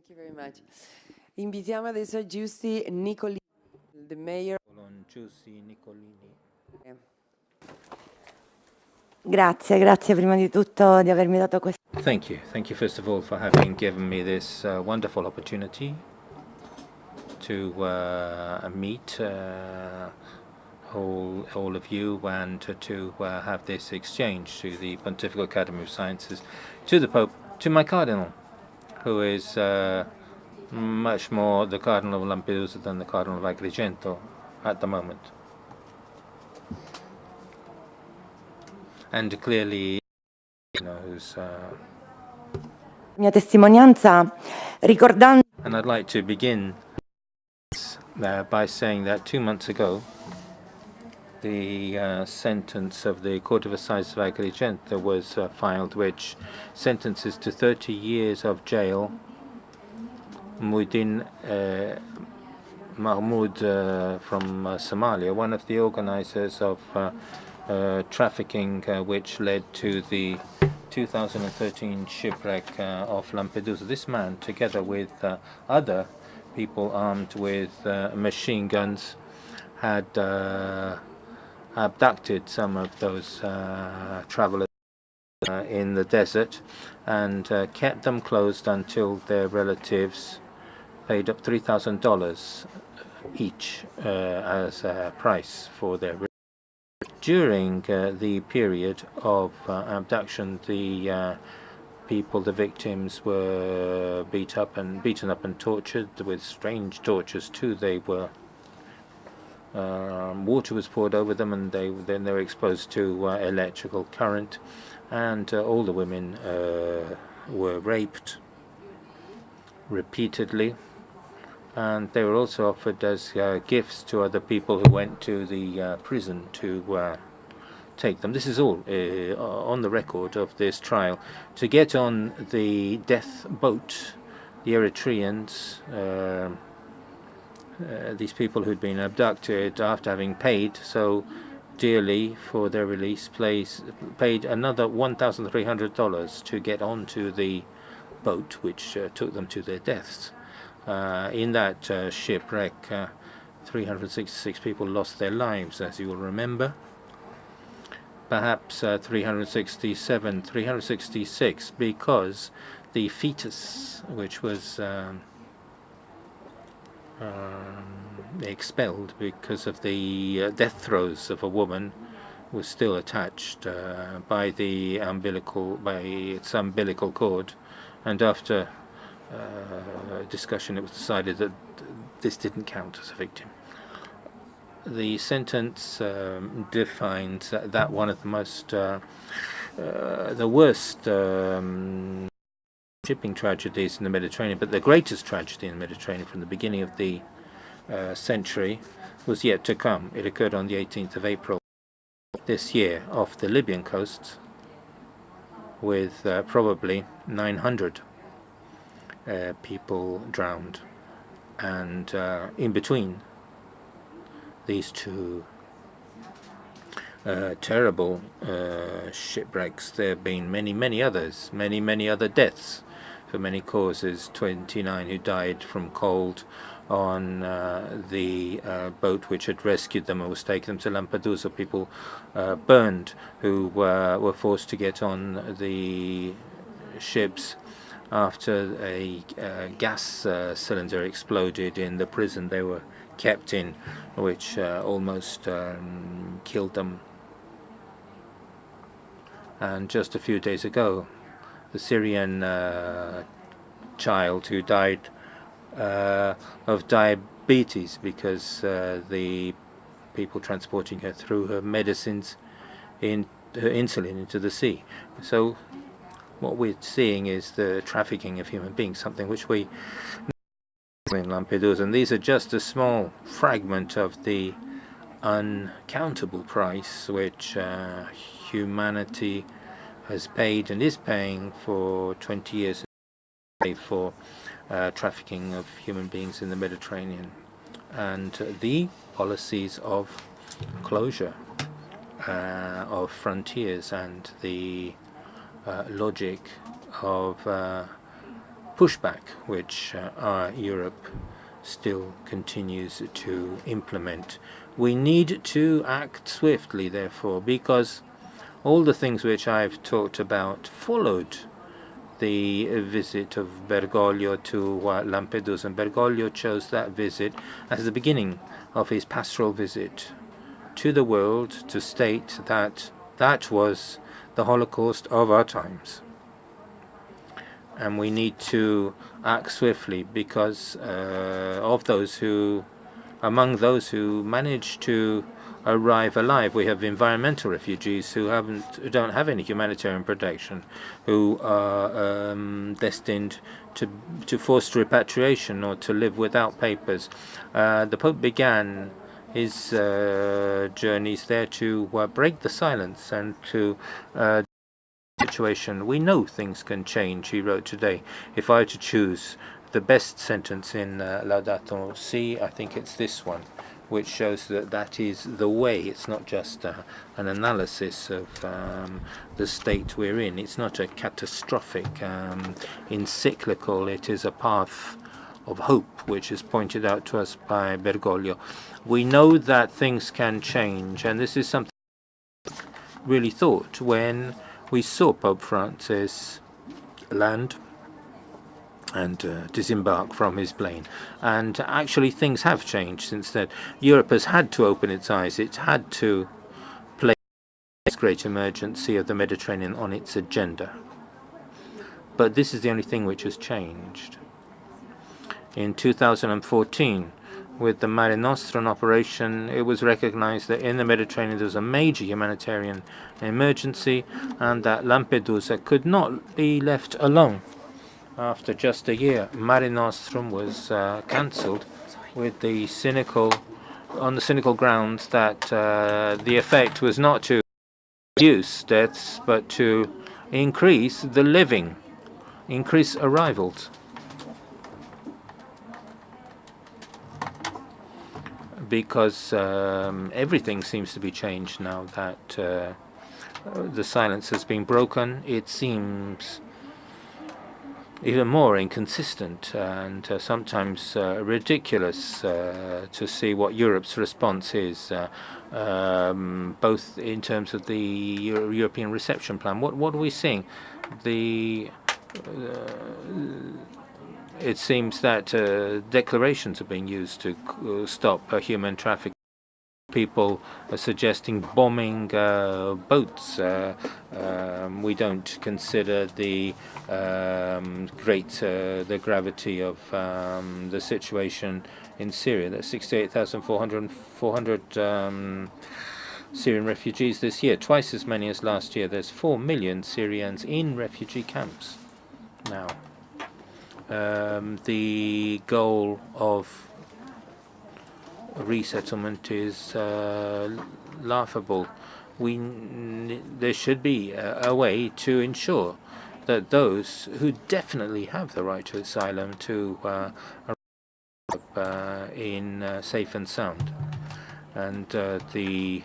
Thank you very much. Invitiamo adesso Giusi Nicolini, the mayor. Giusi, Nicolini. Grazie prima di tutto di avermi dato questo. Thank you first of all for having given me this wonderful opportunity to meet all of you and to have this exchange to the Pontifical Academy of Sciences, to the Pope, to my Cardinal, who is much more the Cardinal of Lampedusa than the Cardinal of Agrigento at the moment. And clearly knows. Mia testimonianza ricordando. And I'd like to begin by saying that 2 months ago, the sentence of the Court of Assize of Agrigento was filed, which sentences to 30 years of jail Muhyiddin Mahmoud from Somalia, one of the organizers of trafficking which led to the 2013 shipwreck of Lampedusa. This man, together with other people armed with machine guns, had abducted some of those travelers in the desert and kept them closed until their relatives paid up $3,000 each as a price for their release. During the period of abduction, the the victims were beaten up and tortured with strange tortures too. They were water was poured over them, and then they were exposed to electrical current, and all the women were raped repeatedly. And they were also offered as gifts to other people who went to the prison to take them. This is all on the record of this trial. To get on the death boat, the Eritreans, these people who'd been abducted after having paid so dearly for their release, paid another $1,300 to get onto the boat, which took them to their deaths. In that shipwreck, 366 people lost their lives, as you will remember. Perhaps 366, because the fetus, which was expelled because of the death throes of a woman, was still attached by its umbilical cord, and after discussion, it was decided that this didn't count as a victim. The sentence defines that one of the most, the worst shipping tragedies in the Mediterranean, but the greatest tragedy in the Mediterranean from the beginning of the century was yet to come. It occurred on the 18th of April this year off the Libyan coast, with probably 900 people drowned, and in between these two terrible shipwrecks, there have been many others, many other deaths for many causes. 29 who died from cold on the boat which had rescued them and was taking them to Lampedusa. People burned who were forced to get on the ships after a gas cylinder exploded in the prison they were kept in, which almost killed them. And just a few days ago, the Syrian child who died of diabetes because the people transporting her threw her medicines, her insulin, into the sea. So what we're seeing is the trafficking of human beings, something which we in Lampedusa, and these are just a small fragment of the uncountable price which humanity has paid and is paying for 20 years for trafficking of human beings in the Mediterranean, and the policies of closure of frontiers and the logic of pushback which Europe still continues to implement. We need to act swiftly, therefore, because all the things which I've talked about followed the visit of Bergoglio to Lampedusa. And Bergoglio chose that visit as the beginning of his pastoral visit to the world to state that that was the Holocaust of our times. And we need to act swiftly because among those who managed to arrive alive, we have environmental refugees who don't have any humanitarian protection, who are destined to forced repatriation or to live without papers. The Pope began his journeys there to break the silence and to situation. We know things can change, he wrote today. If I were to choose the best sentence in Laudato Si, I think it's this one, which shows that that is the way. It's not just an analysis of the state we're in. It's not a catastrophic encyclical. It is a path of hope, which is pointed out to us by Bergoglio. We know that things can change, and this is something we really thought when we saw Pope Francis land and disembark from his plane. And actually things have changed since then. Europe has had to open its eyes. It's had to place this great emergency of the Mediterranean on its agenda. But this is the only thing which has changed. In 2014, with the Mare Nostrum operation, it was recognized that in the Mediterranean there was a major humanitarian emergency and that Lampedusa could not be left alone. After just a year, Mare Nostrum was cancelled with the cynical grounds that the effect was not to reduce deaths but to increase the living, increase arrivals. Because everything seems to be changed now that the silence has been broken. It seems even more inconsistent and sometimes ridiculous to see what Europe's response is, both in terms of the European reception plan. What are we seeing? It seems that declarations are being used to stop human trafficking. People are suggesting bombing boats. We don't consider the gravity of the situation in Syria. There's 68,400 Syrian refugees this year, twice as many as last year. There's 4 million Syrians in refugee camps now. The goal of resettlement is laughable. There should be a way to ensure that those who definitely have the right to asylum to arrive in safe and sound. And the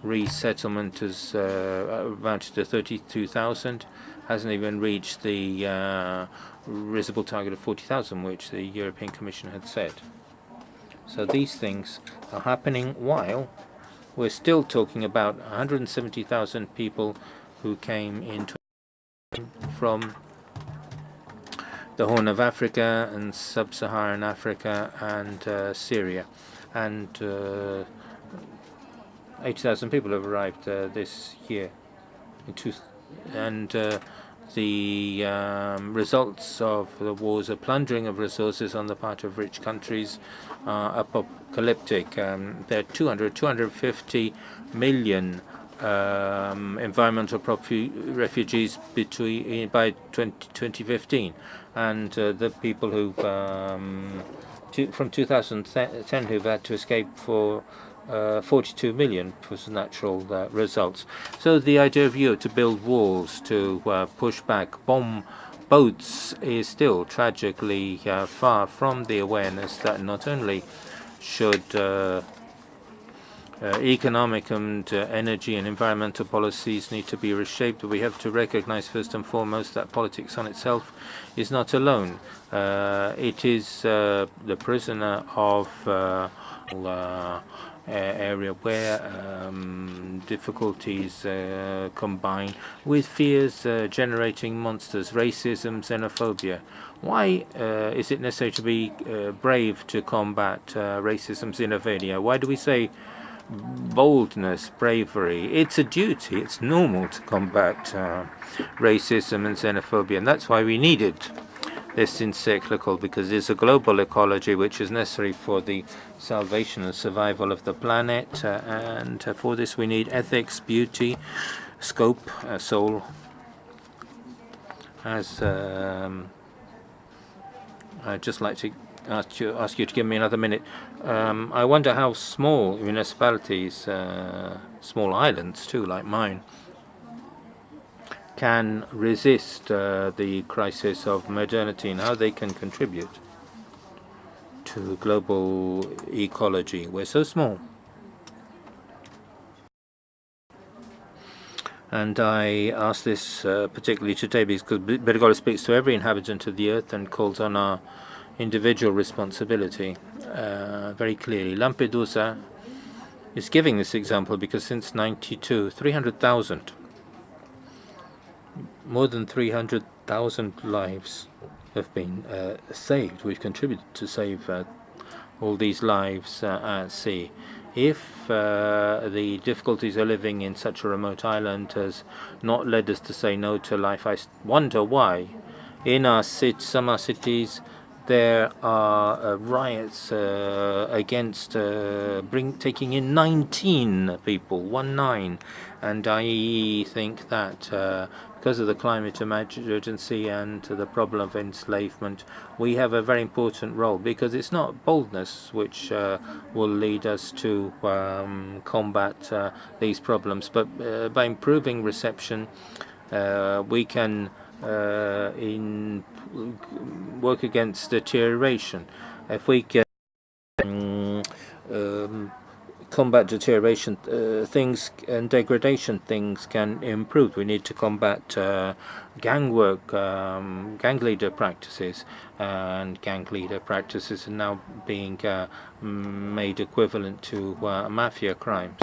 resettlement has amounted to 32,000, hasn't even reached the risible target of 40,000, which the European Commission had set. So these things are happening while we're still talking about 170,000 people who came in from the Horn of Africa and Sub-Saharan Africa and Syria. And 80,000 people have arrived this year. The results of the wars, a plundering of resources on the part of rich countries, are apocalyptic. There are 250 million environmental refugees by 2015, and the people who from 2010 who've had to escape for 42 million was natural results. So the idea of Europe to build walls, to push back, bomb boats is still tragically far from the awareness that not only should Economic and energy and environmental policies need to be reshaped. We have to recognize first and foremost that politics on itself is not alone. It is the prisoner of area where difficulties combine with fears generating monsters, racism, xenophobia. Why is it necessary to be brave to combat racism, xenophobia? Why do we say boldness, bravery? It's a duty. It's normal to combat racism and xenophobia, and that's why we needed this encyclical, because it's a global ecology which is necessary for the salvation and survival of the planet, and for this we need ethics, beauty, scope, soul. As I'd just like to ask you to give me another minute. I wonder how small municipalities, small islands too, like mine, can resist the crisis of modernity, and how they can contribute to global ecology. We're so small. And I ask this particularly today because Bergoglio speaks to every inhabitant of the earth and calls on our individual responsibility very clearly. Lampedusa is giving this example because since 92, 300,000, more than 300,000 lives have been saved. We've contributed to save all these lives at sea. If the difficulties of living in such a remote island has not led us to say no to life, I wonder why. In our some cities, there are riots against taking in 19 people, 19, and I think that because of the climate emergency and the problem of enslavement, we have a very important role, because it's not boldness which will lead us to combat these problems, but by improving reception, we can work against deterioration. If we can combat deterioration, things and degradation, things can improve. We need to combat gang work, gang leader practices, and gang leader practices are now being made equivalent to mafia crimes.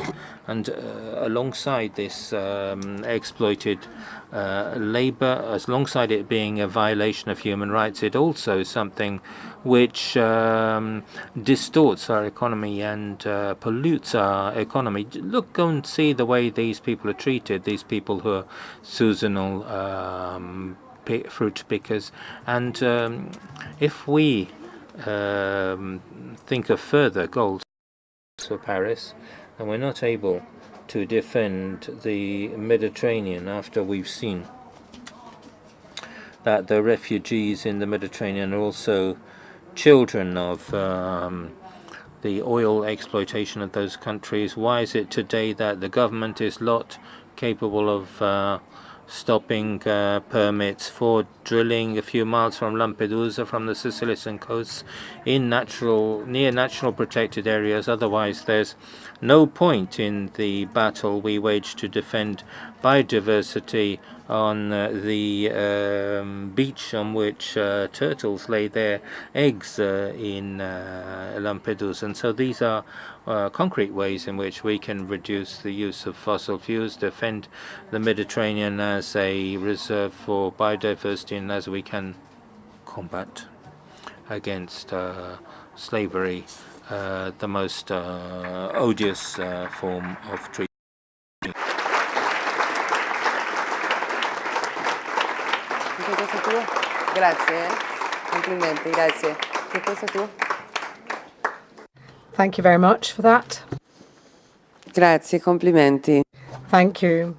And alongside this exploited labor, alongside it being a violation of human rights, it also is something which distorts our economy and pollutes our economy. Look, go and see the way these people are treated, these people who are seasonal fruit pickers. And if we think of further goals for Paris, and we're not able to defend the Mediterranean after we've seen that the refugees in the Mediterranean are also children of the oil exploitation of those countries. Why is it today that the government is not capable of stopping permits for drilling a few miles from Lampedusa, from the Sicilian coast, in near natural protected areas? Otherwise, there's no point in the battle we wage to defend biodiversity on the beach on which turtles lay their eggs in Lampedusa. And so these are concrete ways in which we can reduce the use of fossil fuels, defend the Mediterranean as a reserve for biodiversity, and as we can combat against slavery, the most odious form of treatment. Grazie, complimenti, grazie. Che cosa tu? Thank you very much for that. Grazie, complimenti. Thank you.